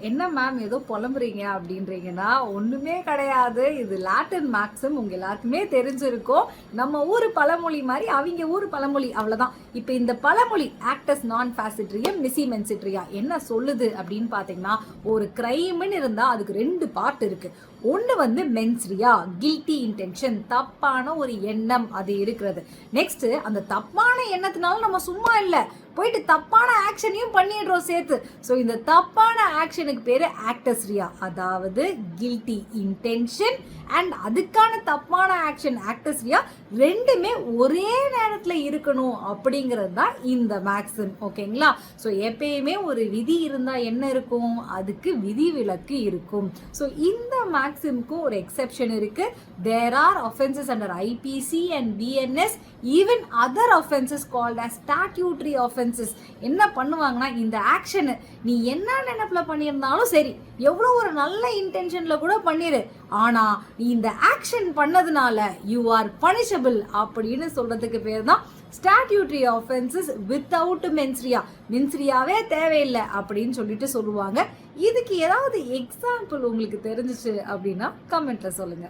என்ன மேம் ஏதோ புலம்புறீங்க அப்படின்றீங்கன்னா ஒன்றுமே கிடையாது. இது லாட்டின் மேக்ஸிம் உங்கள் எல்லாருக்குமே தெரிஞ்சிருக்கும். நம்ம ஊர் பழமொழி மாதிரி அவங்க ஊர் பழமொழி, அவ்வளோதான். இப்போ இந்த பழமொழி ஆக்டஸ் நான் ஃபேசிட்ரியம் மிசி மென்சிட்ரியா என்ன சொல்லுது அப்படின்னு பார்த்தீங்கன்னா, ஒரு கிரைம்னு இருந்தால் அதுக்கு 2 பார்ட் இருக்குது. ஒன்று வந்து மென்ஸ்ரியா, கில்ட்டி இன்டென்ஷன், தப்பான ஒரு எண்ணம் அது இருக்கிறது. நெக்ஸ்ட் அந்த தப்பான எண்ணத்தினால நம்ம சும்மா இல்லை, போயிட்டு தப்பான ஆக்ஷனையும் பண்ணிடுறோம் சேர்த்து. ஸோ இந்த தப்பான ஆக்ஷனுக்கு பேர் ஆக்டஸ்ரியா, அதாவது கில்ட்டி இன்டென்ஷன் அண்ட் அதுக்கான தப்பான ஆக்ஷன் ஆக்டஸ்ரியா, ரெண்டுமே ஒரே நேரத்தில் இருக்கணும் அப்படிங்கிறது தான் இந்த மேக்ஸிம். ஓகேங்களா? ஸோ எப்பயுமே ஒரு விதி இருந்தால் என்ன இருக்கும், அதுக்கு விதிவிலக்கு இருக்கும். ஸோ இந்த மேக்ஸிமுக்கும் ஒரு எக்ஸெப்ஷன் இருக்கு. There are offenses under IPC and BNS, even other offenses called as statutory offenses. என்ன பண்ணுவாங்கன்னா, இந்த ஆக்ஷன் நீ என்ன நினைப்புல பண்ணியிருந்தாலும் சரி, எவ்வளோ ஒரு நல்ல இன்டென்ஷன்ல கூட பண்ணிரு, ஆனா நீ இந்த ஆக்ஷன் பண்ணதுனால யூ ஆர் பனிஷபிள் அப்படின்னு சொல்றதுக்கு பேர் தான் ஸ்டாட்யூட்டரி ஆஃபென்சஸ் வித்தவுட் மென்ஸ்ரியா. மென்ஸ்ரியாவே தேவையில்லை அப்படின்னு சொல்லிட்டு சொல்லுவாங்க. இதுக்கு ஏதாவது எக்ஸாம்பிள் உங்களுக்கு தெரிஞ்சிச்சு அப்படின்னா கமெண்ட்ல சொல்லுங்க.